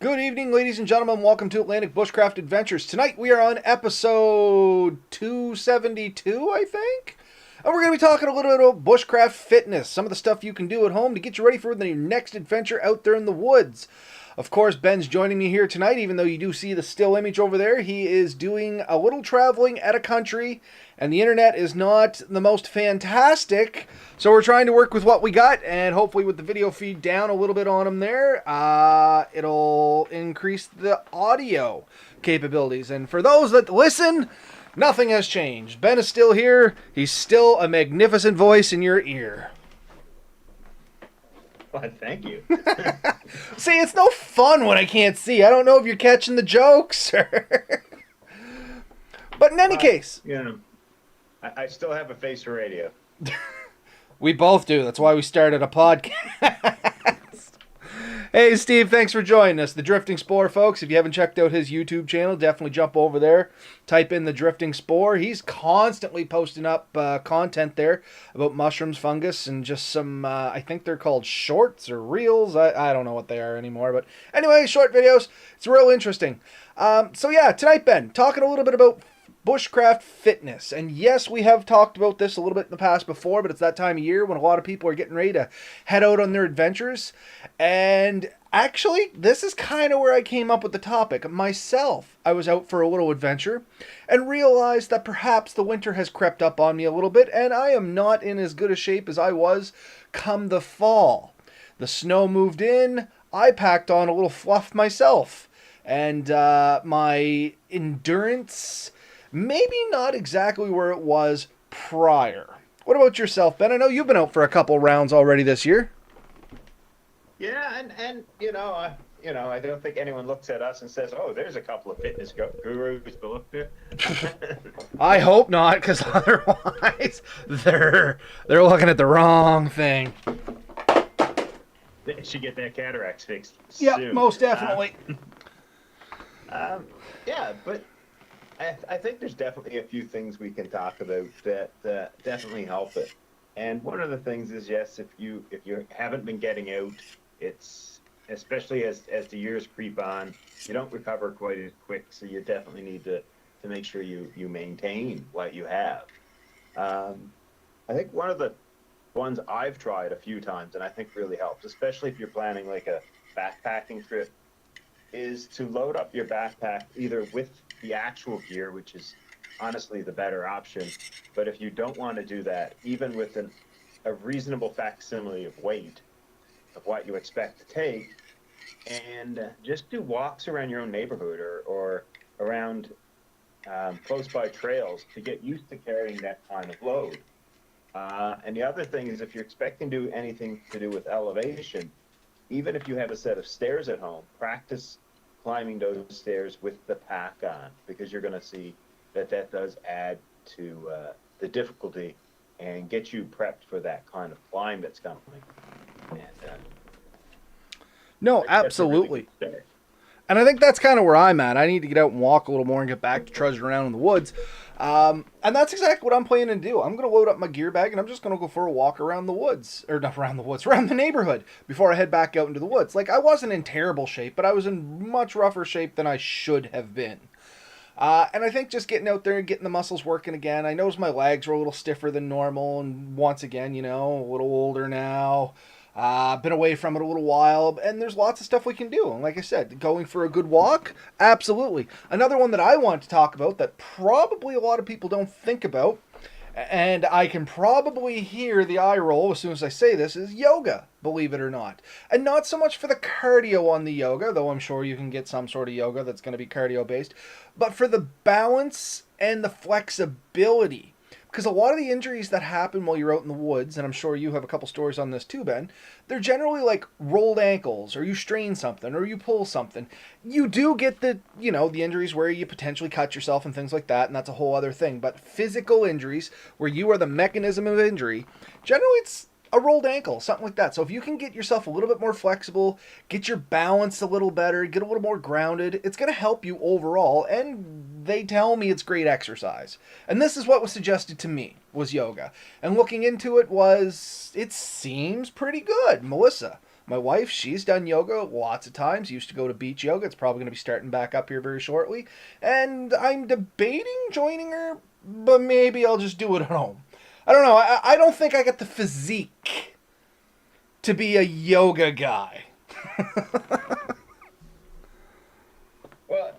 Good evening, ladies and gentlemen. Welcome to Atlantic Bushcraft Adventures. Tonight we are on episode 272, I think. And we're going to be talking a little bit about bushcraft fitness, some of the stuff you can do at home to get you ready for your next adventure out there in the woods. Of course, Ben's joining me here tonight, even though you do see the still image over there. He is doing a little traveling out of country, and the internet is not the most fantastic. So we're trying to work with what we got, and hopefully with the video feed down a little bit on him there, it'll increase the audio capabilities. And for those that listen, nothing has changed. Ben is still here. He's still a magnificent voice in your ear. Well, thank you. See, it's no fun when I can't see. I don't know if you're catching the jokes. But in any case. You know, I still have a face for radio. We both do. That's why we started a podcast. Hey, Steve, thanks for joining us. The Drifting Spore, folks. If you haven't checked out his YouTube channel, definitely jump over there. Type in The Drifting Spore. He's constantly posting up content there about mushrooms, fungus, and just some, I think they're called shorts or reels. I don't know what they are anymore. But anyway, short videos. It's real interesting. So yeah, tonight, Ben, talking a little bit about bushcraft fitness. And yes, we have talked about this a little bit in the past before, but it's that time of year when a lot of people are getting ready to head out on their adventures. And actually, this is kind of where I came up with the topic. Myself, I was out for a little adventure and realized that perhaps the winter has crept up on me a little bit, and I am not in as good a shape as I was come the fall. The snow moved in, I packed on a little fluff myself, and my endurance maybe not exactly where it was prior. What about yourself, Ben? I know you've been out for a couple rounds already this year. Yeah, and I don't think anyone looks at us and says, "Oh, there's a couple of fitness gurus to look to." I hope not, because otherwise they're looking at the wrong thing. They should get their cataracts fixed Yeah, soon. most definitely. Yeah, but I think there's definitely a few things we can talk about that definitely help it. And one of the things is, yes, if you haven't been getting out, it's especially as the years creep on, you don't recover quite as quick. So you definitely need to make sure you maintain what you have. I think one of the ones I've tried a few times and I think really helps, especially if you're planning like a backpacking trip, is to load up your backpack either with the actual gear, which is honestly the better option. But if you don't want to do that, even with a reasonable facsimile of weight of what you expect to take, and just do walks around your own neighborhood or around close by trails to get used to carrying that kind of load. And the other thing is, if you're expecting to do anything to do with elevation, even if you have a set of stairs at home, practice climbing those stairs with the pack on, because you're going to see that does add to the difficulty and get you prepped for that kind of climb that's coming. And, No, absolutely. Really, and I think that's kind of where I'm at. I need to get out and walk a little more and get back to trudging around in the woods. And that's exactly what I'm planning to do. I'm going to load up my gear bag and I'm just going to go for a walk around the woods. Or not around the woods, around the neighborhood before I head back out into the woods. Like, I wasn't in terrible shape, but I was in much rougher shape than I should have been. And I think just getting out there and getting the muscles working again. I noticed my legs were a little stiffer than normal. And once again, a little older now. Been away from it a little while, and there's lots of stuff we can do. And like I said, going for a good walk, absolutely. Another one that I want to talk about that probably a lot of people don't think about, and I can probably hear the eye roll as soon as I say this, is yoga, believe it or not. And not so much for the cardio on the yoga, though I'm sure you can get some sort of yoga that's going to be cardio-based, but for the balance and the flexibility. Because a lot of the injuries that happen while you're out in the woods, and I'm sure you have a couple stories on this too, Ben, they're generally like rolled ankles, or you strain something, or you pull something. You do get the injuries where you potentially cut yourself and things like that, and that's a whole other thing. But physical injuries, where you are the mechanism of injury, generally it's a rolled ankle, something like that. So if you can get yourself a little bit more flexible, get your balance a little better, get a little more grounded, it's going to help you overall, and they tell me it's great exercise. And this is what was suggested to me, was yoga. And looking into it it seems pretty good. Melissa, My wife, she's done yoga lots of times. Used to go to beach yoga. It's probably going to be starting back up here very shortly. And I'm debating joining her, but maybe I'll just do it at home. I don't know. I don't think I got the physique to be a yoga guy. Well,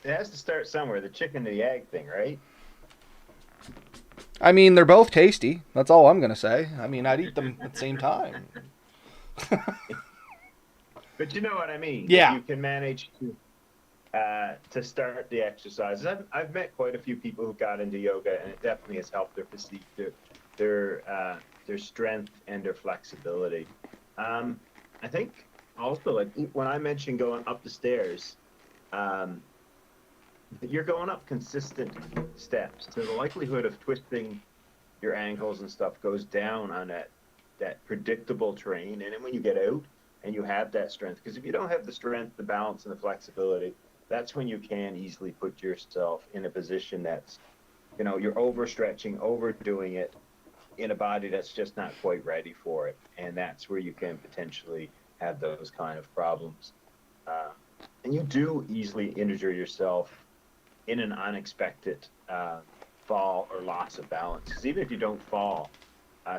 it has to start somewhere. The chicken and the egg thing, right? I mean, they're both tasty. That's all I'm going to say. I mean, I'd eat them at the same time. But you know what I mean. If Yeah. you can manage to start the exercises. I've met quite a few people who got into yoga, and it definitely has helped their physique, their strength, and their flexibility. I think also, like when I mentioned going up the stairs, um, you're going up consistent steps, so the likelihood of twisting your ankles and stuff goes down on that predictable terrain. And then when you get out and you have that strength, because if you don't have the strength, the balance, and the flexibility, that's when you can easily put yourself in a position that's, you're overstretching, overdoing it in a body that's just not quite ready for it. And that's where you can potentially have those kind of problems. Uh, and you do easily injure yourself in an unexpected fall or loss of balance. Because even if you don't fall,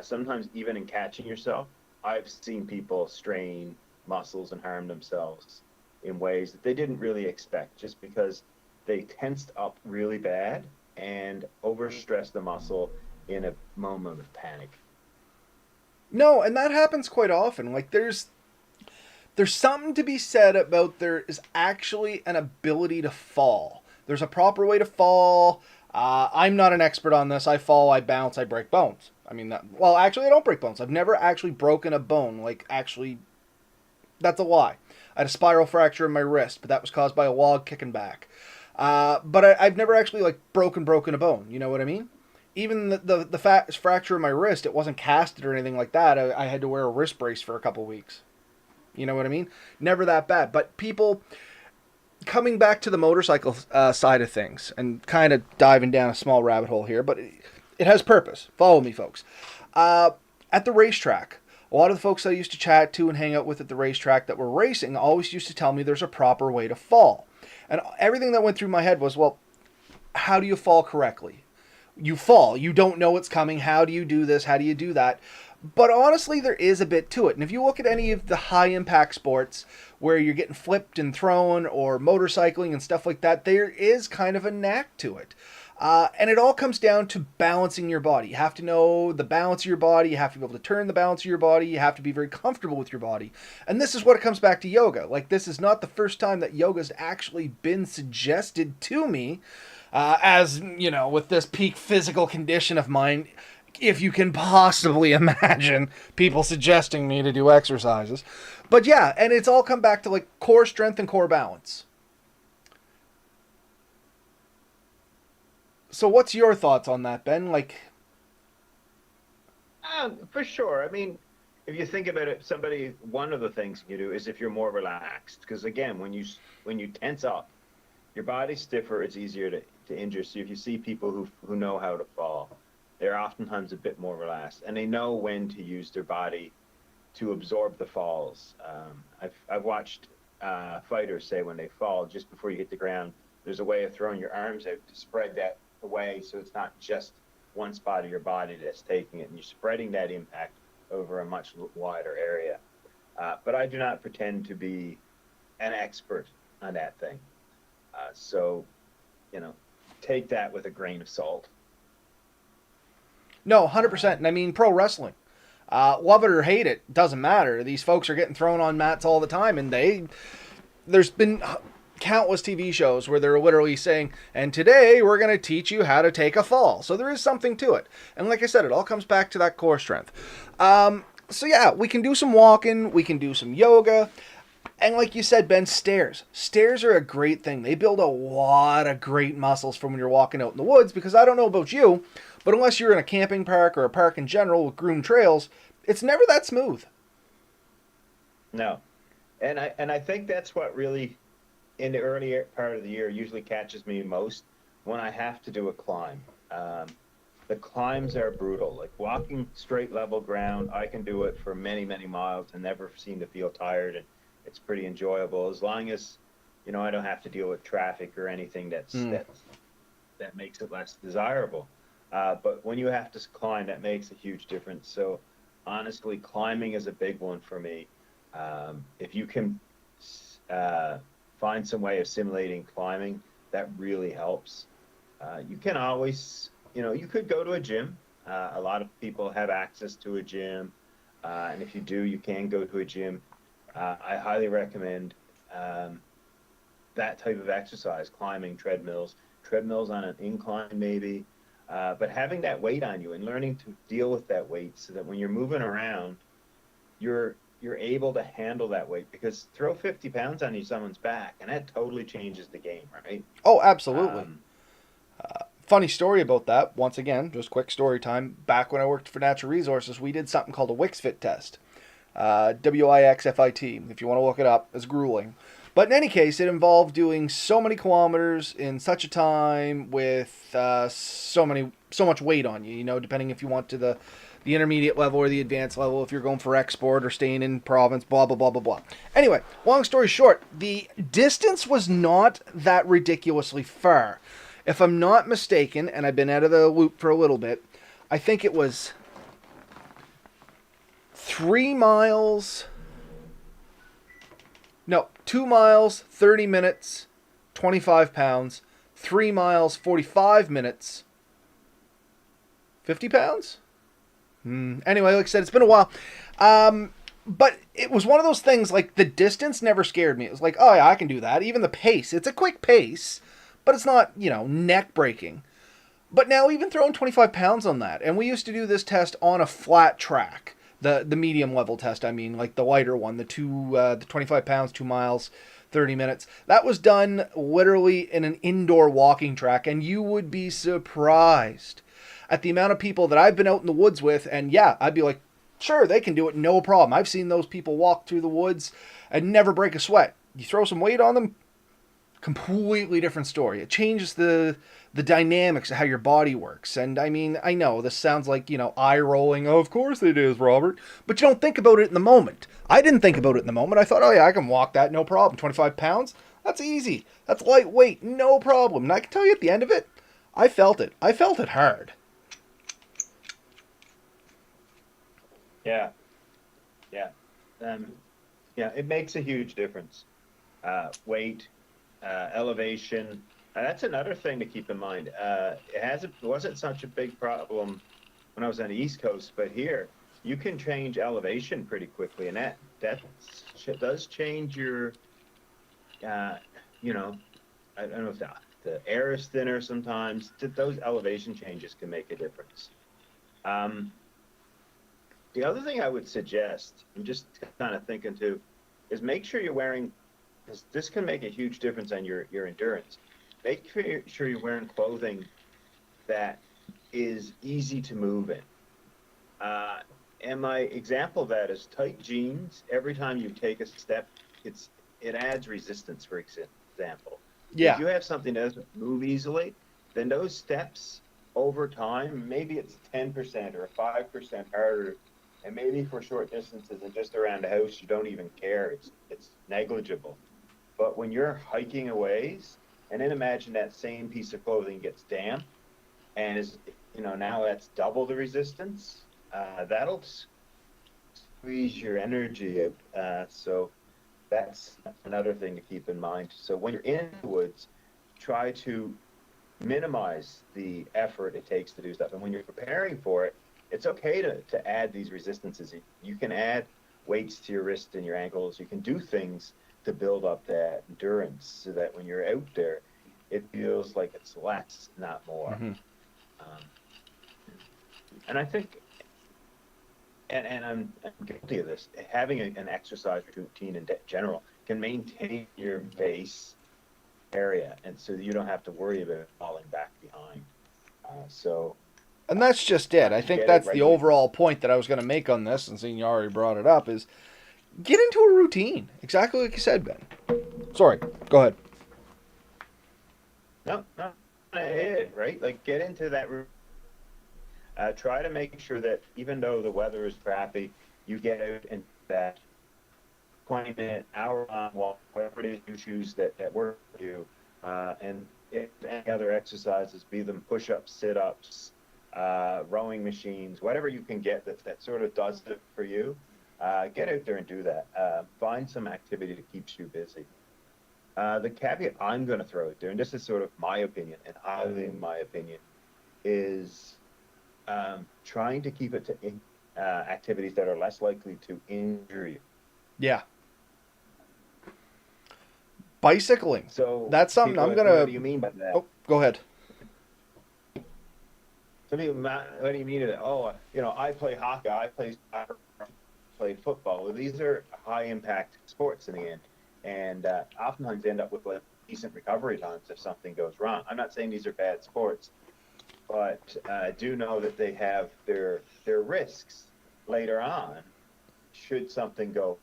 sometimes even in catching yourself, I've seen people strain muscles and harm themselves in ways that they didn't really expect, just because they tensed up really bad and overstressed the muscle in a moment of panic. No, and that happens quite often. Like there's something to be said about there is actually an ability to fall. There's a proper way to fall. I'm not an expert on this. I fall, I bounce, I break bones. I mean, well, actually, I don't break bones. I've never actually broken a bone. Like, actually, that's a lie. I had a spiral fracture in my wrist, but that was caused by a log kicking back. But I've never actually, like, broken a bone. You know what I mean? Even the fracture in my wrist, it wasn't casted or anything like that. I had to wear a wrist brace for a couple weeks. You know what I mean? Never that bad. But people, coming back to the motorcycle side of things and kind of diving down a small rabbit hole here, but it has purpose. Follow me, folks. Uh, at the racetrack, a lot of the folks I used to chat to and hang out with at the racetrack that were racing always used to tell me there's a proper way to fall. And everything that went through my head was, well, how do you fall correctly? You fall. You don't know what's coming. How do you do this? How do you do that? But honestly, there is a bit to it. And if you look at any of the high impact sports where you're getting flipped and thrown, or motorcycling and stuff like that, there is kind of a knack to it. And it all comes down to balancing your body. You have to know the balance of your body. You have to be able to turn the balance of your body. You have to be very comfortable with your body. And this is what it comes back to yoga. Like, this is not the first time that yoga's actually been suggested to me. As, with this peak physical condition of mine, if you can possibly imagine people suggesting me to do exercises. But yeah, and it's all come back to like core strength and core balance. So what's your thoughts on that, Ben? Like, For sure. I mean, if you think about it, one of the things you do is if you're more relaxed, because again, when you tense up, your body's stiffer, it's easier to injure. So if you see people who know how to fall, they're oftentimes a bit more relaxed, and they know when to use their body to absorb the falls. I've watched fighters say when they fall, just before you hit the ground, there's a way of throwing your arms out to spread that away, so it's not just one spot of your body that's taking it, and you're spreading that impact over a much wider area. But I do not pretend to be an expert on that thing. So, take that with a grain of salt. no, 100%. And I mean, pro wrestling. Love it or hate it, doesn't matter. These folks are getting thrown on mats all the time, and there's been countless TV shows where they're literally saying, and today we're going to teach you how to take a fall. So there is something to it. And like I said, it all comes back to that core strength. So yeah, we can do some walking, we can do some yoga. And like you said, Ben, stairs. Stairs are a great thing. They build a lot of great muscles from when you're walking out in the woods, because I don't know about you, but unless you're in a camping park or a park in general with groomed trails, it's never that smooth. No, and I think that's what really, in the early part of the year, usually catches me most, when I have to do a climb. the climbs are brutal. Like walking straight level ground, I can do it for many, many miles and never seem to feel tired, and it's pretty enjoyable as long as, I don't have to deal with traffic or anything Mm. that makes it less desirable. But when you have to climb, that makes a huge difference. So honestly, climbing is a big one for me. If you can uh, find some way of simulating climbing, that really helps. You can always, you could go to a gym. A lot of people have access to a gym. And if you do, you can go to a gym. I highly recommend that type of exercise, climbing treadmills on an incline maybe. But having that weight on you and learning to deal with that weight so that when you're moving around, you're able to handle that weight, because throw 50 pounds on someone's back and that totally changes the game, right? Oh, absolutely. Um, Funny story about that. Once again, just quick story time. Back when I worked for Natural Resources, we did something called a WixFit test. WIXFIT. If you want to look it up, it's grueling. But in any case, it involved doing so many kilometers in such a time with so much weight on you. Depending if you want to the intermediate level or the advanced level, if you're going for export or staying in province, blah blah blah blah blah. Anyway, long story short, the distance was not that ridiculously far. If I'm not mistaken, and I've been out of the loop for a little bit, I think it was 3 miles. No, 2 miles, 30 minutes, 25 pounds. 3 miles, 45 minutes, 50 pounds? Anyway, like I said, it's been a while. But it was one of those things, like, the distance never scared me. It was like, oh yeah, I can do that. Even the pace. It's a quick pace, but it's not, neck breaking. But now even throwing 25 pounds on that, and we used to do this test on a flat track. The medium level test, I mean, like the lighter one, the 25 pounds, 2 miles, 30 minutes. That was done literally in an indoor walking track, and you would be surprised at the amount of people that I've been out in the woods with, and yeah, I'd be like, sure, they can do it, no problem. I've seen those people walk through the woods and never break a sweat. You throw some weight on them, completely different story. It changes the dynamics of how your body works. And I mean, I know this sounds like, eye rolling. Oh, of course it is, Robert. But you don't think about it in the moment. I didn't think about it in the moment. I thought, oh yeah, I can walk that, no problem. 25 pounds? That's easy. That's lightweight, no problem. And I can tell you at the end of it, I felt it. I felt it hard. yeah, yeah. Yeah, it makes a huge difference. Weight, elevation. That's another thing to keep in mind. It wasn't such a big problem when I was on the East Coast, but here you can change elevation pretty quickly, and that does change your, you know, I don't know if the air is thinner sometimes. Those elevation changes can make a difference. Um, the other thing I would suggest, I'm just kind of thinking too, is make sure you're wearing, because this can make a huge difference on your endurance. Make sure you're wearing clothing that is easy to move in. And my example of that is tight jeans. Every time you take a step, it adds resistance, for example. If Yeah. you have something that doesn't move easily, then those steps over time, maybe it's 10% or 5% harder. And maybe for short distances and just around the house, you don't even care. It's negligible. But when you're hiking a ways, and then imagine that same piece of clothing gets damp, and now that's double the resistance. That'll squeeze your energy out. So that's another thing to keep in mind. So when you're in the woods, try to minimize the effort it takes to do stuff. And when you're preparing for it, it's okay to add these resistances. You can add weights to your wrists and your ankles. You can do things to build up that endurance so that when you're out there, it feels like it's less, not more. Mm-hmm. Um, and I think, and I'm guilty of this, having an exercise routine in general can maintain your base area, and so you don't have to worry about falling back behind. So And that's just it. I think get it that's the regularly. overall point that I was going to make on this, and seeing you already brought it up, is get into a routine. Exactly like you said, Ben. Sorry, go ahead. No, it, right? Like get into that try to make sure that even though the weather is crappy, you get out and that 20-minute, hour-long walk, whatever it is you choose that work for you. And if any other exercises, be them push-ups, sit-ups, rowing machines, whatever you can get that sort of does it for you, get out there and do that. Find some activity that keeps you busy. The caveat I'm going to throw out there, and this is sort of my opinion, and highly in my opinion, is trying to keep it to activities that are less likely to injure you. Yeah. Bicycling. So That's something I'm going to... What do you mean by that? Oh, go ahead. What do you mean by that? Oh, I play hockey, I play soccer, I play football. Well, these are high-impact sports in the end, and oftentimes end up with like decent recovery times if something goes wrong. I'm not saying these are bad sports, but I do know that they have their risks later on should something go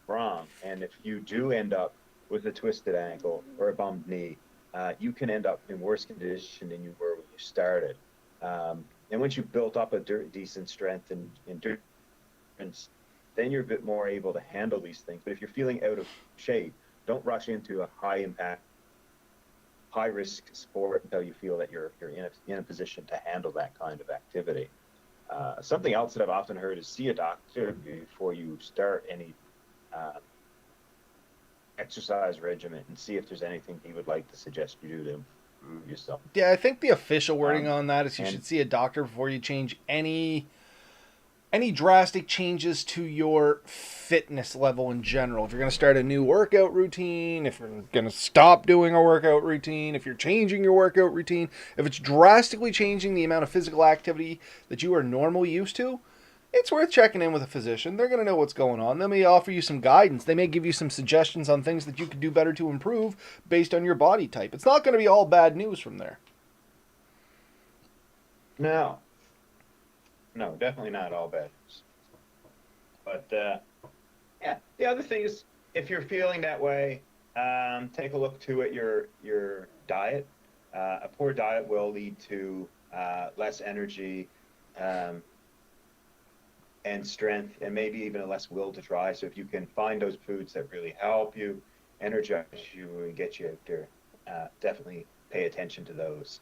wrong. And if you do end up with a twisted ankle or a bummed knee, you can end up in worse condition than you were when you started. And once you've built up a decent strength and endurance, then you're a bit more able to handle these things. But if you're feeling out of shape, don't rush into a high-impact, high-risk sport until you feel that you're in a position to handle that kind of activity. Something else that I've often heard is see a doctor before you start any exercise regimen and see if there's anything he would like to suggest you do to improve yourself. Yeah, I think the official wording on that is you should see a doctor before you change any drastic changes to your fitness level in general. If you're going to start a new workout routine, if you're going to stop doing a workout routine, if you're changing your workout routine, if it's drastically changing the amount of physical activity that you are normally used to, it's worth checking in with a physician. They're going to know what's going on. They may offer you some guidance. They may give you some suggestions on things that you could do better to improve based on your body type. It's not going to be all bad news from there. No, definitely not all bad news. But yeah, the other thing is, if you're feeling that way, take a look too at your diet. A poor diet will lead to less energy and strength, and maybe even a less will to try. So if you can find those foods that really help you, energize you, and get you out there, definitely pay attention to those.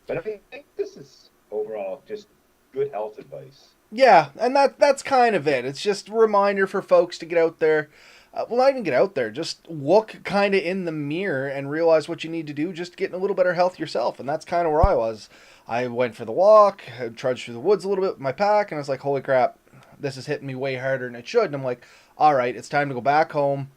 But I think this is overall just good health advice. Yeah, and that's kind of it. It's just a reminder for folks to get out there. Well, not even get out there. Just look kind of in the mirror and realize what you need to do just to get in a little better health yourself. And that's kind of where I was. I went for the walk, I trudged through the woods a little bit with my pack, and I was like, holy crap, this is hitting me way harder than it should. And I'm like, all right, it's time to go back home,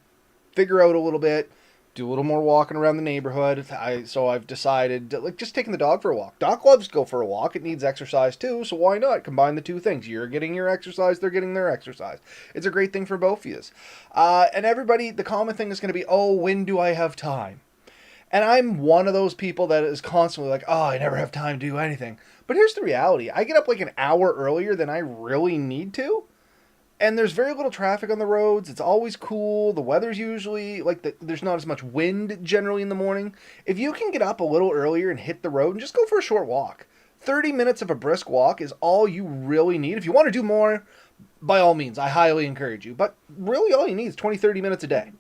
figure out a little bit, do a little more walking around the neighborhood. So I've decided to, just taking the dog for a walk. Doc loves to go for a walk. It needs exercise too, so why not combine the two things? You're getting your exercise, they're getting their exercise. It's a great thing for both of you. And everybody, the common thing is going to be, oh, when do I have time? And I'm one of those people that is constantly like, oh, I never have time to do anything. But here's the reality. I get up like an hour earlier than I really need to. And there's very little traffic on the roads. It's always cool. The weather's usually, there's not as much wind generally in the morning. If you can get up a little earlier and hit the road and just go for a short walk. 30 minutes of a brisk walk is all you really need. If you want to do more, by all means, I highly encourage you. But really all you need is 20, 30 minutes a day.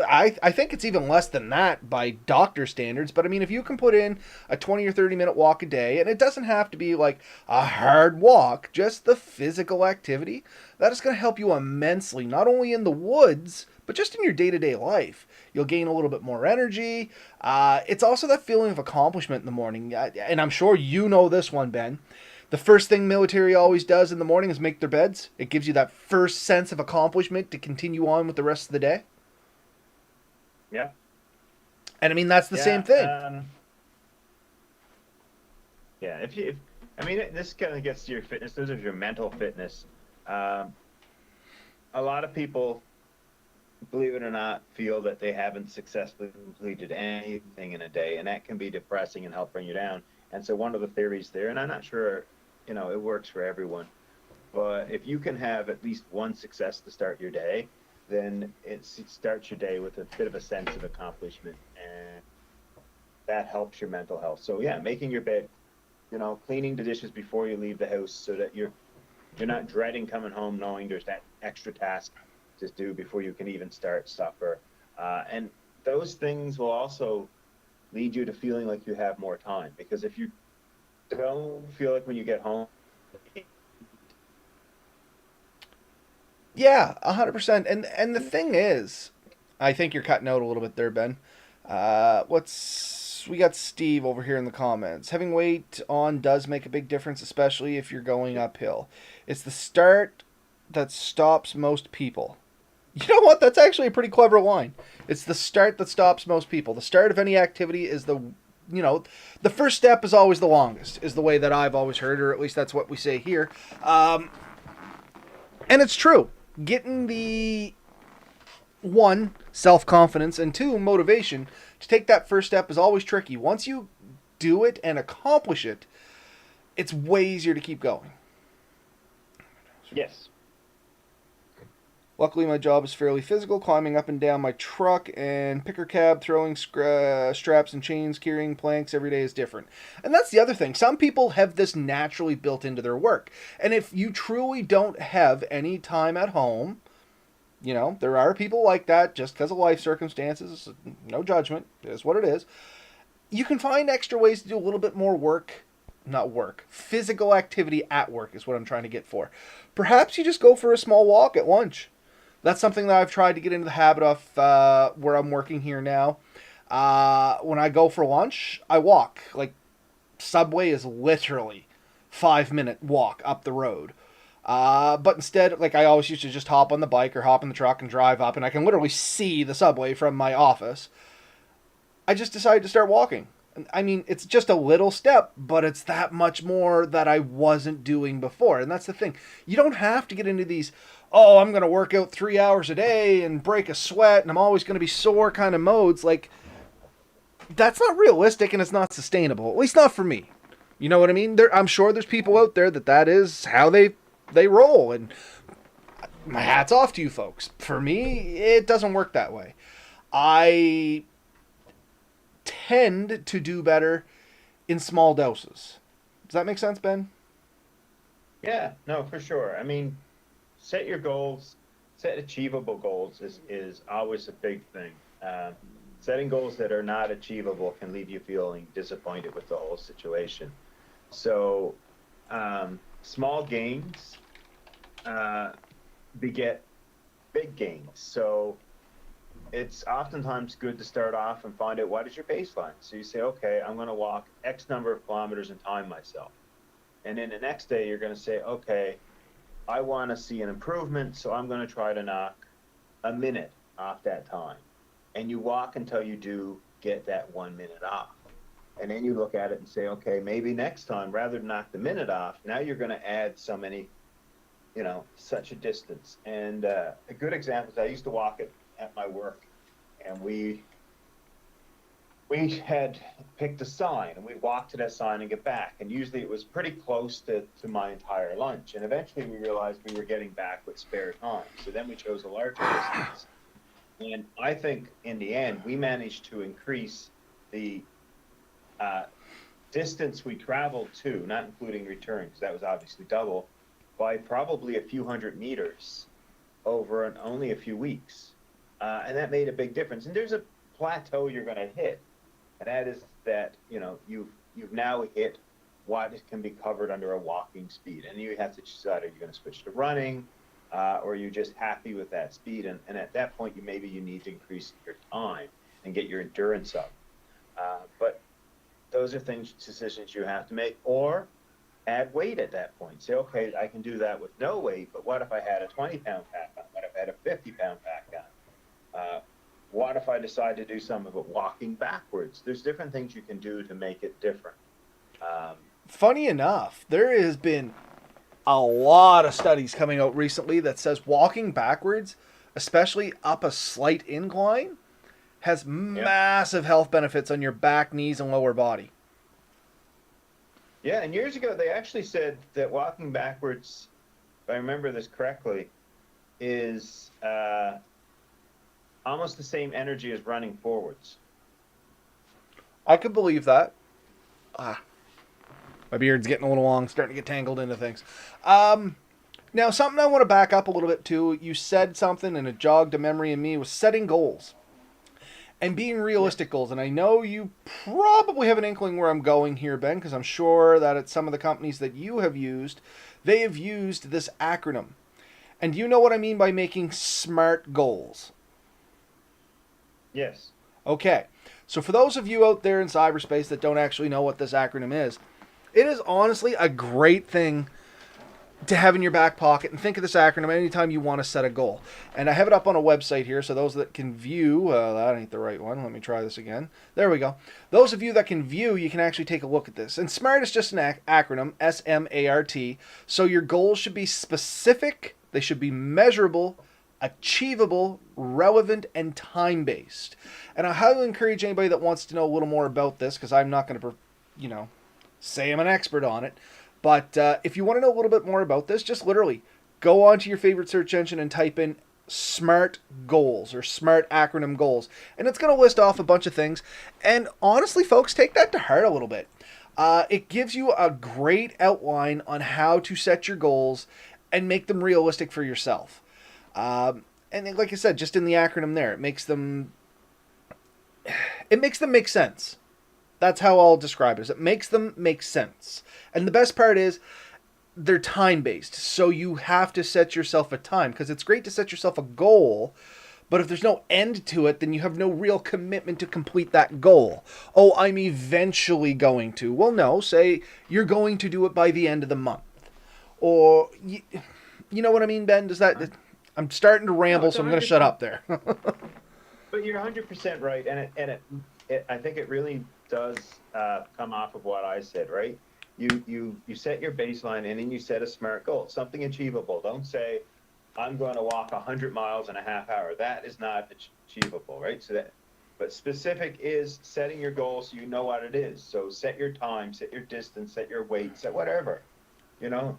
I think it's even less than that by doctor standards, but I mean, if you can put in a 20 or 30 minute walk a day, and it doesn't have to be like a hard walk, just the physical activity, that is going to help you immensely, not only in the woods, but just in your day-to-day life. You'll gain a little bit more energy. It's also that feeling of accomplishment in the morning, and I'm sure you know this one, Ben. The first thing military always does in the morning is make their beds. It gives you that first sense of accomplishment to continue on with the rest of the day. Yeah. And I mean, that's the same thing. Yeah. This kind of gets to your fitness. Those are your mental fitness. A lot of people, believe it or not, feel that they haven't successfully completed anything in a day, and that can be depressing and help bring you down. And so one of the theories there, and I'm not sure, it works for everyone, but if you can have at least one success to start your day, then it starts your day with a bit of a sense of accomplishment, and that helps your mental health. So yeah, making your bed cleaning the dishes before you leave the house so that you're not dreading coming home knowing there's that extra task to do before you can even start supper. And those things will also lead you to feeling like you have more time, because if you don't feel like when you get home. Yeah, 100%. And the thing is, I think you're cutting out a little bit there, Ben. We got Steve over here in the comments. Having weight on does make a big difference, especially if you're going uphill. It's the start that stops most people. You know what? That's actually a pretty clever line. It's the start that stops most people. The start of any activity is the first step is always the longest, is the way that I've always heard, or at least that's what we say here. And it's true. Getting the one, self-confidence, and two, motivation to take that first step is always tricky. Once you do it and accomplish it, it's way easier to keep going. Yes. Luckily, my job is fairly physical, climbing up and down my truck and picker cab, throwing straps and chains, carrying planks every day is different. And that's the other thing. Some people have this naturally built into their work. And if you truly don't have any time at home, there are people like that just because of life circumstances. No judgment. It is what it is. You can find extra ways to do a little bit more work. Not work. Physical activity at work is what I'm trying to get for. Perhaps you just go for a small walk at lunch. That's something that I've tried to get into the habit of where I'm working here now. When I go for lunch, I walk. Like, Subway is literally 5-minute walk up the road. But instead, like, I always used to just hop on the bike or hop in the truck and drive up, and I can literally see the Subway from my office. I just decided to start walking. I mean, it's just a little step, but it's that much more that I wasn't doing before. And that's the thing. You don't have to get into these, I'm going to work out 3 hours a day and break a sweat and I'm always going to be sore kind of modes. Like, that's not realistic and it's not sustainable. At least not for me. You know what I mean? I'm sure there's people out there that is how they roll. And my hat's off to you folks. For me, it doesn't work that way. I tend to do better in small doses. Does that make sense, Ben? Yeah, no, for sure. I mean, set your goals, set achievable goals is always a big thing. Setting goals that are not achievable can leave you feeling disappointed with the whole situation. So, small gains beget big gains. So, it's oftentimes good to start off and find out what is your baseline. So you say, okay, I'm going to walk X number of kilometers and time myself. And then the next day you're going to say, okay, I want to see an improvement, so I'm going to try to knock a minute off that time. And you walk until you do get that 1 minute off. And then you look at it and say, okay, maybe next time, rather than knock the minute off, now you're going to add so many, such a distance. And a good example is I used to walk at my work, and we had picked a sign, and we'd walk to that sign and get back, and usually it was pretty close to my entire lunch, and eventually we realized we were getting back with spare time, so then we chose a larger distance. And I think in the end we managed to increase the distance we traveled to, not including return, because that was obviously double, by probably a few hundred meters over only a few weeks. And that made a big difference. And there's a plateau you're going to hit, and that is that you've now hit what can be covered under a walking speed, and you have to decide, are you going to switch to running, or are you just happy with that speed? And at that point, you need to increase your time and get your endurance up. But those are decisions you have to make, or add weight at that point. Say, okay, I can do that with no weight, but what if I had a 20-pound pack on? What if I had a 50-pound pack on? What if I decide to do some of it walking backwards? There's different things you can do to make it different. Funny enough, there has been a lot of studies coming out recently that says walking backwards, especially up a slight incline, has massive health benefits on your back, knees, and lower body. Yeah, and years ago they actually said that walking backwards, if I remember this correctly, is almost the same energy as running forwards. I could believe that. My beard's getting a little long, starting to get tangled into things. Now, something I want to back up a little bit to. You said something, and it jogged a memory in me. Was setting goals and being realistic Yes. goals. And I know you probably have an inkling where I'm going here, Ben, because I'm sure that at some of the companies that you have used, they have used this acronym. And do you know what I mean by making SMART goals? Yes. Okay. So for those of you out there in cyberspace that don't actually know what this acronym is, it is honestly a great thing to have in your back pocket, and think of this acronym anytime you want to set a goal. And I have it up on a website here, so those that can view, that ain't the right one. Let me try this again. There we go. Those of you that can view, you can actually take a look at this. And SMART is just an acronym, SMART. So your goals should be specific, they should be measurable, achievable, relevant, and time based. And I highly encourage anybody that wants to know a little more about this, because I'm not going to, say I'm an expert on it. But if you want to know a little bit more about this, just literally go onto your favorite search engine and type in SMART goals or SMART acronym goals. And it's going to list off a bunch of things. And honestly, folks, take that to heart a little bit. It gives you a great outline on how to set your goals and make them realistic for yourself. And like I said, just in the acronym there, it makes them make sense. That's how I'll describe it. Is it makes them make sense. And the best part is they're time based. So you have to set yourself a time, because it's great to set yourself a goal, but if there's no end to it, then you have no real commitment to complete that goal. Oh, I'm eventually going to. Well, no, say you're going to do it by the end of the month. Or you know what I mean, Ben? Does that I'm starting to No, ramble, it's so I'm going to shut 100%. up there. But you're 100% right, and I think it really does come off of what I said, right? You set your baseline, and then you set a SMART goal, something achievable. Don't say I'm going to walk 100 miles in a half hour. That is not achievable, right? But specific is setting your goal so you know what it is. So set your time, set your distance, set your weight, set whatever. You know,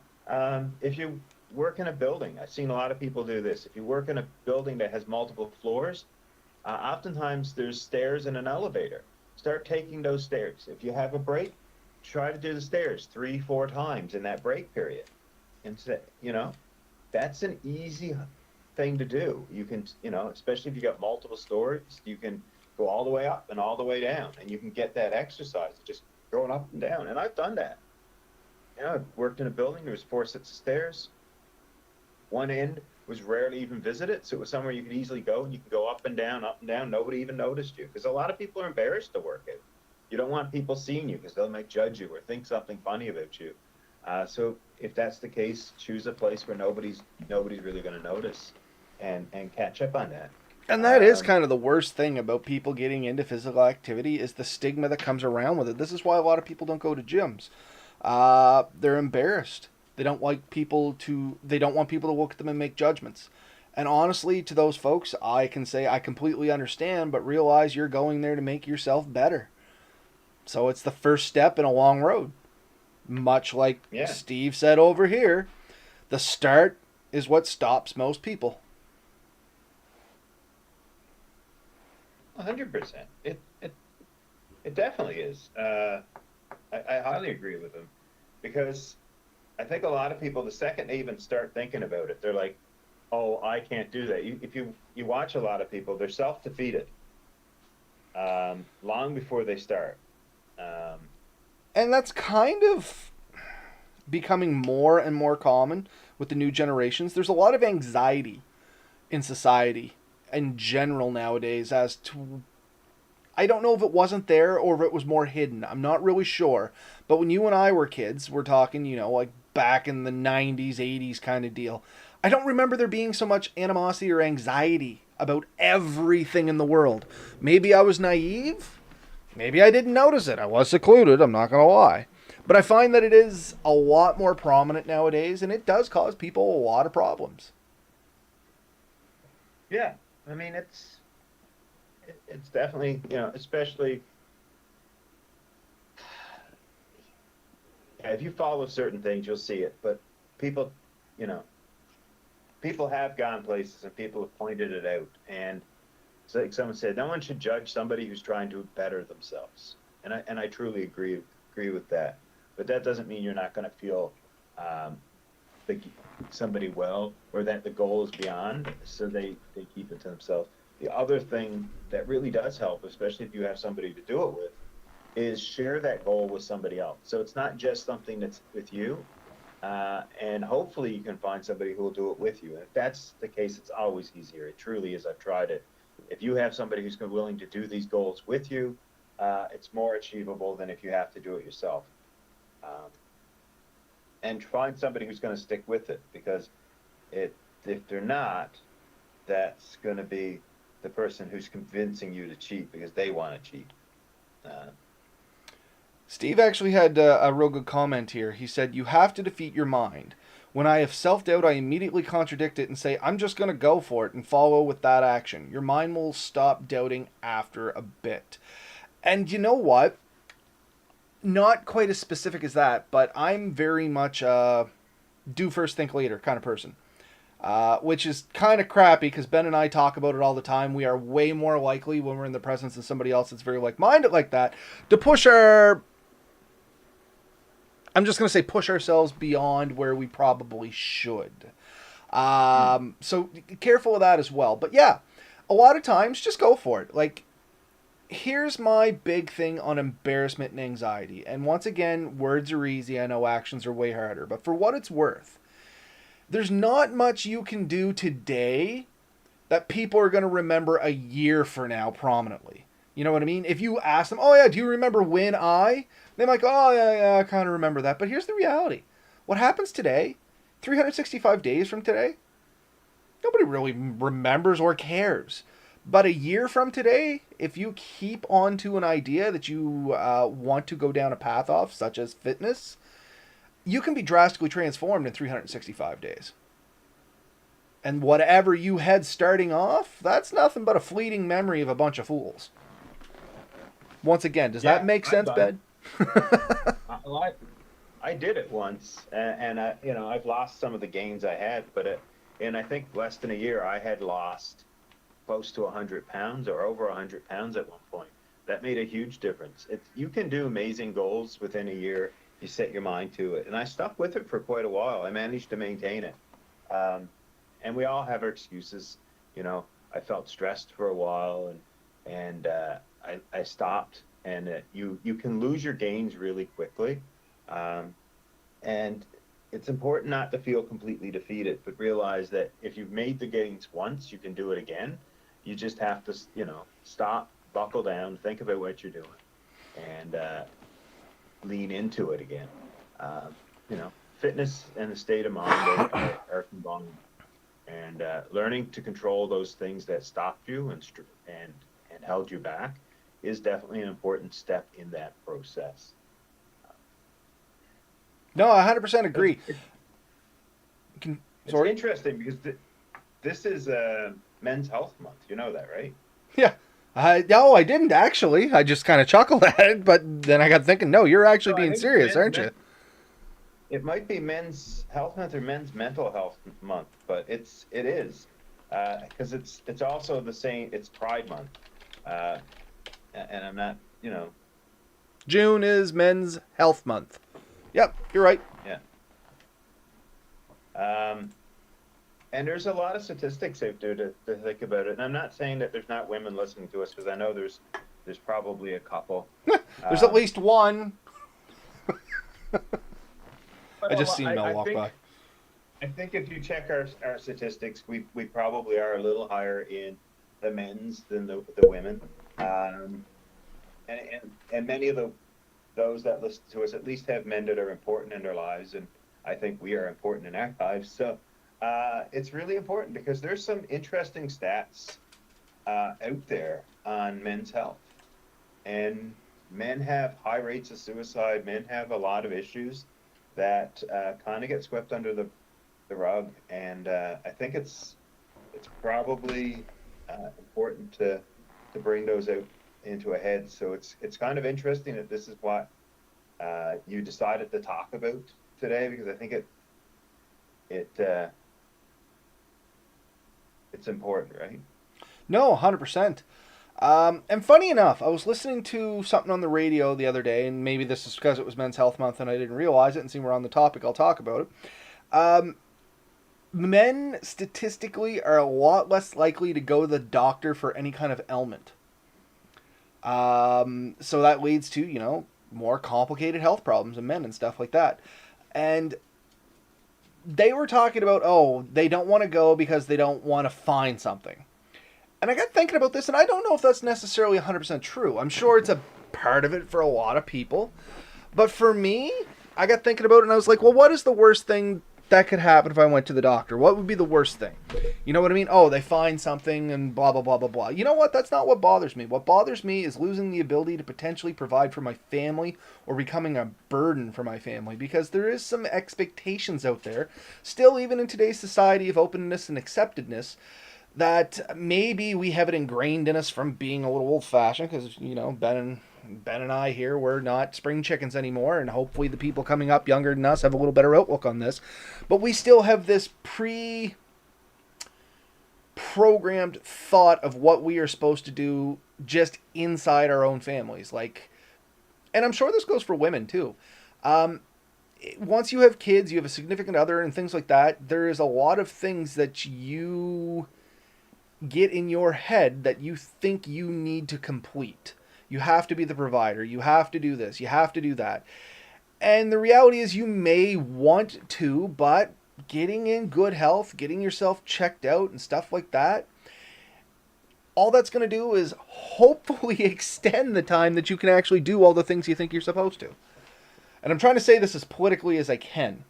if you work in a building, I've seen a lot of people do this. If you work in a building that has multiple floors, oftentimes there's stairs and an elevator. Start taking those stairs. If you have a break, try to do the stairs 3, 4 times in that break period. And so, that's an easy thing to do. You can, especially if you got multiple stories, you can go all the way up and all the way down, and you can get that exercise just going up and down. And I've done that. I've worked in a building. There was 4 sets of stairs. One end was rarely even visited, so it was somewhere you could easily go, and you can go up and down, up and down. Nobody even noticed you, because a lot of people are embarrassed to work out. You don't want people seeing you, because they'll might judge you or think something funny about you. So if that's the case, choose a place where nobody's really going to notice, and catch up on that. And that is Um, kind of the worst thing about people getting into physical activity, is the stigma that comes around with it. This is why a lot of people don't go to gyms. They're embarrassed. They don't want people to look at them and make judgments. And honestly, to those folks, I can say I completely understand, but realize you're going there to make yourself better. So it's the first step in a long road. Much like yeah, Steve said over here, the start is what stops most people. 100%. It definitely is. I highly agree with him, because I think a lot of people, the second they even start thinking about it, they're like, "Oh, I can't do that." If you watch a lot of people, they're self-defeated long before they start. Um, And that's kind of becoming more and more common with the new generations. There's a lot of anxiety in society in general nowadays as to, I don't know if it wasn't there or if it was more hidden. I'm not really sure. But when you and I were kids, we're talking, like back in the 90s, 80s kind of deal. I don't remember there being so much animosity or anxiety about everything in the world. Maybe I was naive. Maybe I didn't notice it. I was secluded, I'm not going to lie. But I find that it is a lot more prominent nowadays, and it does cause people a lot of problems. yeah, I mean it's definitely, especially, yeah, if you follow certain things, you'll see it. But people, you know, people have gone places, and people have pointed it out. And it's like someone said, no one should judge somebody who's trying to better themselves. And I truly agree with that. but that doesn't mean you're not going to feel um, the, somebody well, or that the goal is beyond, so they keep it to themselves. The other thing that really does help, especially if you have somebody to do it with, is share that goal with somebody else. So it's not just something that's with you, and hopefully you can find somebody who will do it with you. And if that's the case, it's always easier. It truly is. I've tried it. If you have somebody who's willing to do these goals with you, it's more achievable than if you have to do it yourself. Um, and find somebody who's going to stick with it, because if they're not, that's going to be the person who's convincing you to cheat because they want to cheat. Uh, Steve actually had a real good comment here. He said, "You have to defeat your mind. When I have self doubt, I immediately contradict it and say, I'm just going to go for it and follow with that action. Your mind will stop doubting after a bit." And you know what? Not quite as specific as that, but I'm very much a do first, think later kind of person. Which is kind of crappy because Ben and I talk about it all the time. We are way more likely when we're in the presence of somebody else that's very like minded like that to push our. I'm just going to say push ourselves beyond where we probably should. So careful of that as well. But yeah, a lot of times just go for it. Like, here's my big thing on embarrassment and anxiety. And once again, words are easy. I know actions are way harder. But for what it's worth, there's not much you can do today that people are going to remember a year from now prominently. You know what I mean? If you ask them, oh yeah, do you remember when I? They're like, oh yeah, I kind of remember that. But here's the reality. What happens today, 365 days from today, nobody really remembers or cares. But a year from today, if you keep on to an idea that you want to go down a path of, such as fitness, you can be drastically transformed in 365 days. And whatever you had starting off, that's nothing but a fleeting memory of a bunch of fools. Once again, does that make sense, Ben? well, I did it once, and I've lost some of the gains I had, but in I think less than a year, I had lost close to 100 pounds or over 100 pounds at one point. That made a huge difference. You can do amazing goals within a year if you set your mind to it. And I stuck with it for quite a while. I managed to maintain it. And we all have our excuses. I felt stressed for a while, and I stopped. And you can lose your gains really quickly. And it's important not to feel completely defeated, but realize that if you've made the gains once, you can do it again. You just have to, stop, buckle down, think about what you're doing, and lean into it again. Fitness and the state of mind are combined, and learning to control those things that stopped you and held you back is definitely an important step in that process. No, I 100% agree. It's interesting because this is Men's Health Month. You know that, right? Yeah. No, I didn't actually. I just kind of chuckled at it, but then I got thinking, no, you're actually being serious, aren't you? It might be Men's Health Month or Men's Mental Health Month, but it is because it's also the same. It's Pride Month, and I'm not, June is Men's Health Month. Yep, you're right. Yeah. And there's a lot of statistics out there to think about it. And I'm not saying that there's not women listening to us, because I know there's probably a couple. There's at least one. I just seen Mel walk by. I think if you check our statistics, we probably are a little higher in the men's than the women. And many of those that listen to us at least have men that are important in their lives, and I think we are important in our lives. So it's really important, because there's some interesting stats out there on men's health. And men have high rates of suicide. Men have a lot of issues that kind of get swept under the rug. And I think it's probably important to bring those out into a head. So it's kind of interesting that this is what you decided to talk about today, because I think it's important, right? No, 100%. And funny enough, I was listening to something on the radio the other day, and maybe this is because it was Men's Health Month and I didn't realize it, and seeing we're on the topic, I'll talk about it. Um, Men statistically are a lot less likely to go to the doctor for any kind of ailment. So that leads to, more complicated health problems in men and stuff like that. And they were talking about, oh, they don't want to go because they don't want to find something. And I got thinking about this, and I don't know if that's necessarily 100% true. I'm sure it's a part of it for a lot of people. But for me, I got thinking about it, and I was like, well, what is the worst thing that could happen if I went to the doctor? What would be the worst thing? You know what I mean? Oh, they find something and blah, blah, blah, blah, blah. You know what? That's not what bothers me. What bothers me is losing the ability to potentially provide for my family or becoming a burden for my family, because there is some expectations out there, still even in today's society of openness and acceptedness, that maybe we have it ingrained in us from being a little old-fashioned, because, Ben and I here, we're not spring chickens anymore, and hopefully the people coming up younger than us have a little better outlook on this. But we still have this pre-programmed thought of what we are supposed to do just inside our own families. Like, and I'm sure this goes for women too. Um, Once you have kids, you have a significant other and things like that, there is a lot of things that you get in your head that you think you need to complete. You have to be the provider. You have to do this. You have to do that. And the reality is, you may want to, but getting in good health, getting yourself checked out and stuff like that, all that's going to do is hopefully extend the time that you can actually do all the things you think you're supposed to. And I'm trying to say this as politically as I can.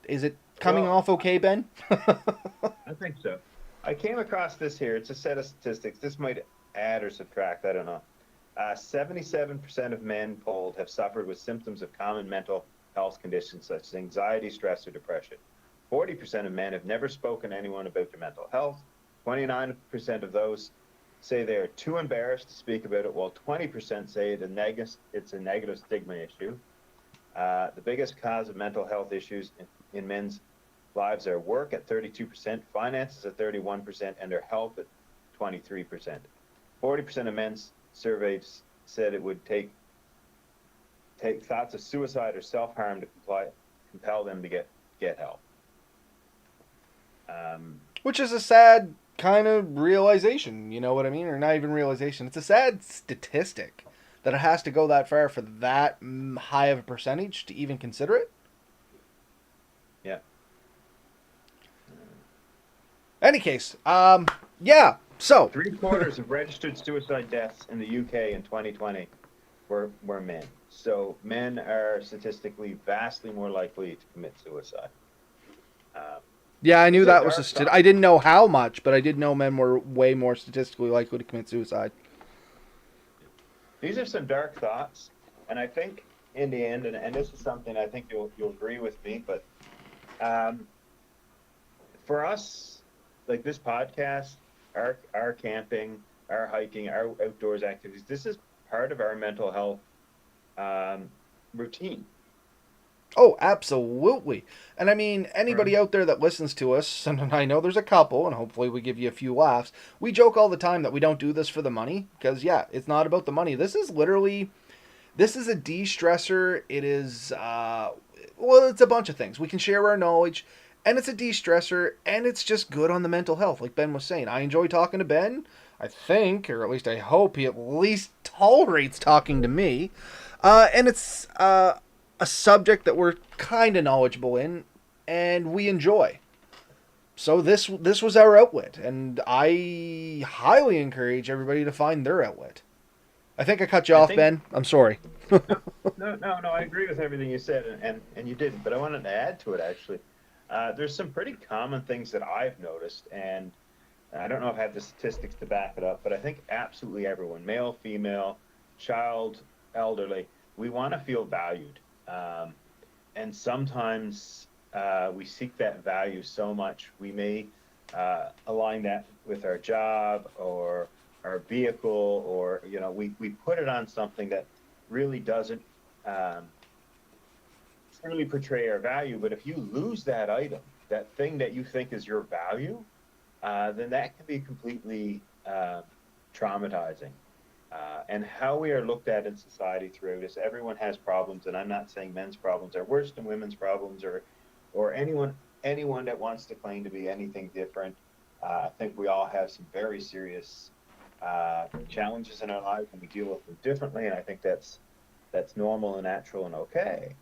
Is it coming Well, off okay, Ben? I think so. I came across this here. It's a set of statistics. This might add or subtract. I don't know. 77% of men polled have suffered with symptoms of common mental health conditions such as anxiety, stress, or depression. 40% of men have never spoken to anyone about their mental health. 29% of those say they are too embarrassed to speak about it, while 20% say it's a negative stigma issue. The biggest cause of mental health issues in men's lives are work at 32%, finances at 31%, and their health at 23%. 40% of men surveyed said it would take thoughts of suicide or self-harm to compel them to get help. Which is a sad kind of realization, you know what I mean? Or not even realization. It's a sad statistic that it has to go that far for that high of a percentage to even consider it. Yeah. Any case, yeah. So 3/4 of registered suicide deaths in the UK in 2020 were men. So men are statistically vastly more likely to commit suicide. yeah, I knew These are that was a dark thoughts. I didn't know how much, but I did know men were way more statistically likely to commit suicide. These are some dark thoughts, and I think in the end, and this is something I think you'll agree with me, but um, for us, like this podcast, our camping, our hiking, our outdoors activities, this is part of our mental health routine. Oh, absolutely. And I mean, Right. anybody out there that listens to us, and I know there's a couple, and hopefully we give you a few laughs, we joke all the time that we don't do this for the money, because, yeah, it's not about the money. This is a de-stressor. It is, well, it's a bunch of things. We can share our knowledge, and it's a de-stressor, and it's just good on the mental health, like Ben was saying. I enjoy talking to Ben, I think, or at least I hope he at least tolerates talking to me. And it's a subject that we're kind of knowledgeable in, and we enjoy. So this was our outlet, and I highly encourage everybody to find their outlet. I think I cut you I off, think Ben. I'm sorry. no. I agree with everything you said, and you didn't. But I wanted to add to it actually. There's some pretty common things that I've noticed, and I don't know if I have the statistics to back it up, but I think absolutely everyone, male, female, child, elderly, we want to feel valued. Um, and sometimes we seek that value so much, we may align that with our job or our vehicle, or, we put it on something that really doesn't um, truly portray our value. But if you lose that item, that thing that you think is your value, then that can be completely traumatizing. And how we are looked at in society throughout this. Everyone has problems, and I'm not saying men's problems are worse than women's problems, or anyone that wants to claim to be anything different. I think we all have some very serious challenges in our lives, and we deal with them differently. And I think that's normal and natural and okay.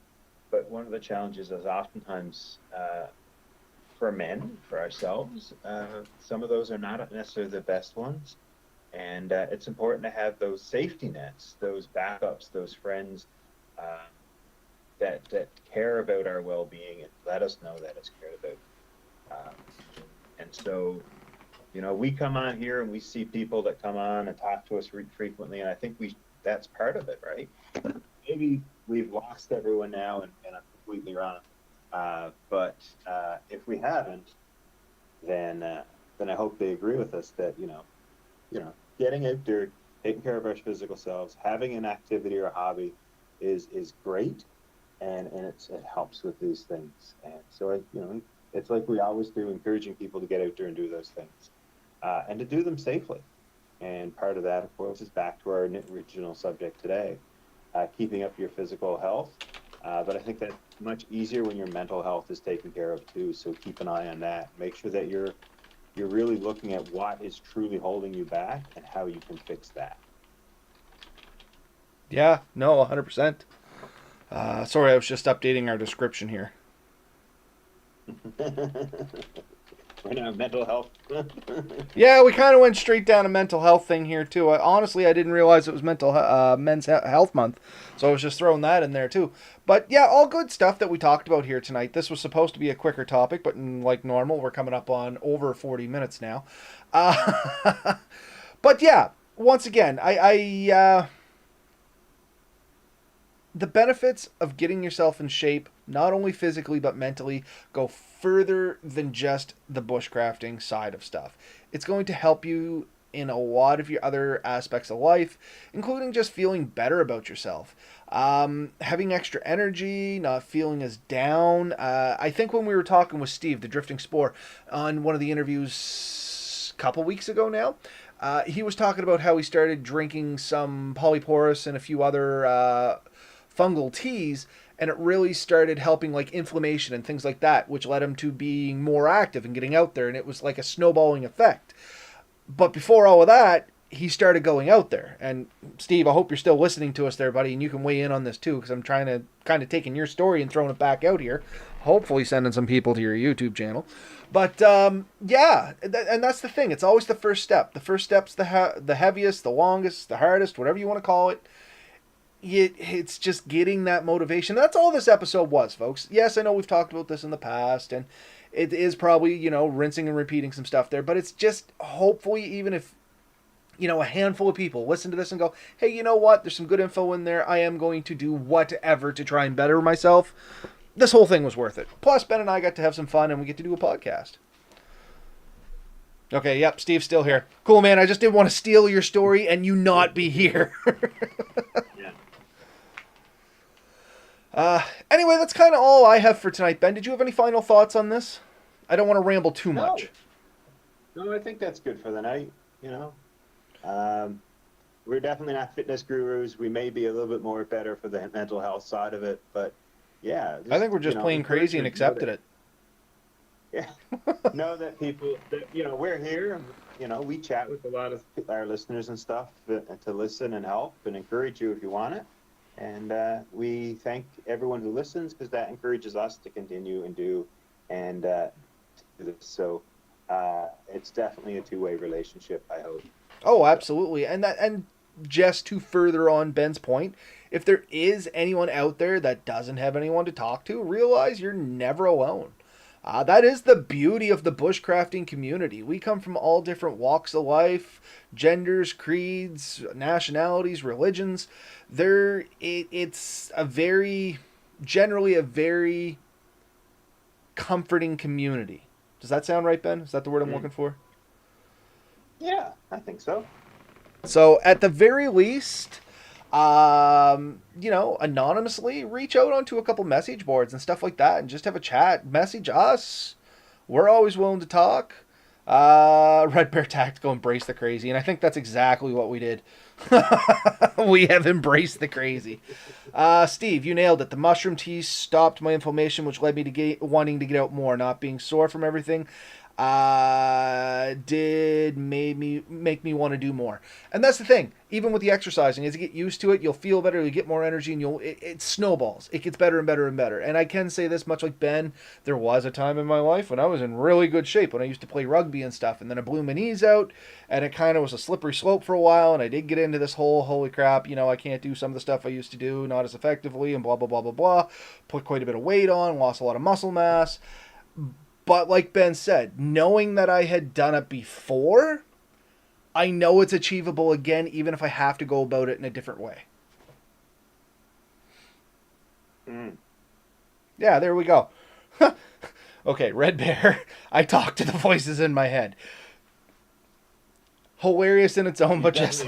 But one of the challenges is oftentimes for men, for ourselves, some of those are not necessarily the best ones. And it's important to have those safety nets, those backups, those friends that care about our well-being and let us know that it's cared about. Um, and so, we come on here and we see people that come on and talk to us frequently, and I think that's part of it, right? Maybe we've lost everyone now, and I'm completely wrong. But if we haven't, then I hope they agree with us that getting out there, taking care of our physical selves, having an activity or a hobby is great, and it helps with these things. And so it's like we always do, encouraging people to get out there and do those things, and to do them safely. And part of that, of course, is back to our original subject today, keeping up your physical health. But I think that's much easier when your mental health is taken care of too. So keep an eye on that. Make sure that you're really looking at what is truly holding you back and how you can fix that. Yeah, no, 100%. Sorry, I was just updating our description here. We're now mental health. Yeah, we kind of went straight down a mental health thing here too. Honestly, I didn't realize it was Men's Health Month, so I was just throwing that in there too. But yeah, all good stuff that we talked about here tonight. This was supposed to be a quicker topic, but like normal, we're coming up on over 40 minutes now. But yeah, once again, the benefits of getting yourself in shape, not only physically but mentally, go further than just the bushcrafting side of stuff. It's going to help you in a lot of your other aspects of life, including just feeling better about yourself. Having extra energy, not feeling as down. I think when we were talking with Steve, the Drifting Spore, on one of the interviews a couple weeks ago now, he was talking about how he started drinking some polyporous and a few other fungal teas, and it really started helping like inflammation and things like that, which led him to being more active and getting out there, and it was like a snowballing effect. But before all of that, he started going out there. And Steve, I hope you're still listening to us there, buddy, and you can weigh in on this too, because I'm trying to kind of taking your story and throwing it back out here, hopefully sending some people to your YouTube channel. But yeah, and that's the thing. It's always the first step. The first step's the heaviest, the longest, the hardest, whatever you want to call it. It's just getting that motivation. That's all this episode was, folks. Yes, I know we've talked about this in the past, and it is probably, rinsing and repeating some stuff there, but it's just hopefully, even if, a handful of people listen to this and go, hey, you know what? There's some good info in there. I am going to do whatever to try and better myself. This whole thing was worth it. Plus, Ben and I got to have some fun, and we get to do a podcast. Okay, yep, Steve's still here. Cool, man. I just didn't want to steal your story and you not be here. Anyway, that's kind of all I have for tonight. Ben, did you have any final thoughts on this? I don't want to ramble too much. No, I think that's good for the night. We're definitely not fitness gurus. We may be a little bit more better for the mental health side of it, but yeah. I think we're just plain crazy and accepted it. Yeah. Know that people, that, we're here, and, we chat with a lot of our listeners and stuff to listen and help and encourage you if you want it. And we thank everyone who listens, because that encourages us to continue and do this. So it's definitely a two-way relationship, I hope. Oh, absolutely. And just to further on Ben's point, if there is anyone out there that doesn't have anyone to talk to, realize you're never alone. That is the beauty of the bushcrafting community. We come from all different walks of life, genders, creeds, nationalities, religions. It's generally a very comforting community. Does that sound right, Ben? Is that the word I'm looking for? Yeah, I think so. So at the very least, anonymously reach out onto a couple message boards and stuff like that and just have a chat. Message us. We're always willing to talk. Red Bear Tactical embrace the crazy, and I think that's exactly what we did. We have embraced the crazy. Steve, you nailed it. The mushroom tea stopped my inflammation, which led me to wanting to get out more, not being sore from everything. Did make me want to do more, and that's the thing. Even with the exercising, as you get used to it, you'll feel better, you get more energy, and it snowballs. It gets better and better and better. And I can say this, much like Ben, there was a time in my life when I was in really good shape when I used to play rugby and stuff, and then I blew my knees out, and it kind of was a slippery slope for a while, and I did get into this whole holy crap, I can't do some of the stuff I used to do, not as effectively, and blah blah blah blah blah. Put quite a bit of weight on, lost a lot of muscle mass. But like Ben said, knowing that I had done it before, I know it's achievable again, even if I have to go about it in a different way. Mm. Yeah, there we go. Okay, Red Bear. I talk to the voices in my head. Hilarious in its own, but just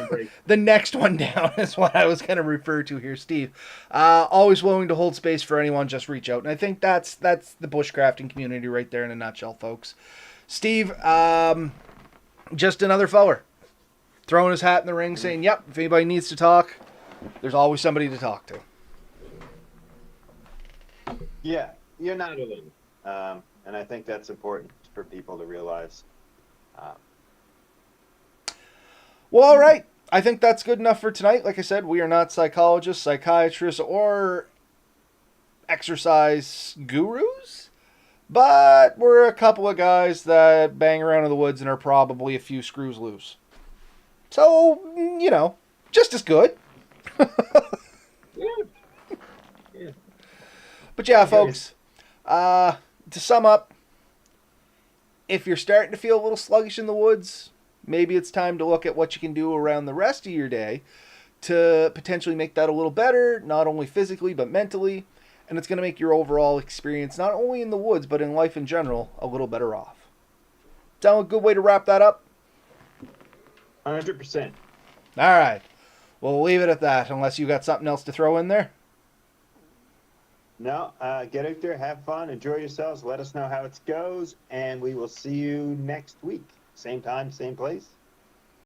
the next one down is what I was going to refer to here, Steve. Always willing to hold space for anyone, just reach out. And I think that's the bushcrafting community right there in a nutshell, folks. Steve, just another feller throwing his hat in the ring saying, yep, if anybody needs to talk, there's always somebody to talk to. Yeah, you're not alone. And I think that's important for people to realize. Well, all right. I think that's good enough for tonight. Like I said, we are not psychologists, psychiatrists, or exercise gurus, but we're a couple of guys that bang around in the woods and are probably a few screws loose. So, just as good. Yeah. But yeah, folks, to sum up, if you're starting to feel a little sluggish in the woods, maybe it's time to look at what you can do around the rest of your day to potentially make that a little better, not only physically, but mentally. And it's going to make your overall experience, not only in the woods, but in life in general, a little better off. Sound a good way to wrap that up? 100%. All right. We'll leave it at that, unless you got something else to throw in there. No, get out there, have fun, enjoy yourselves. Let us know how it goes, and we will see you next week. Same time, same place.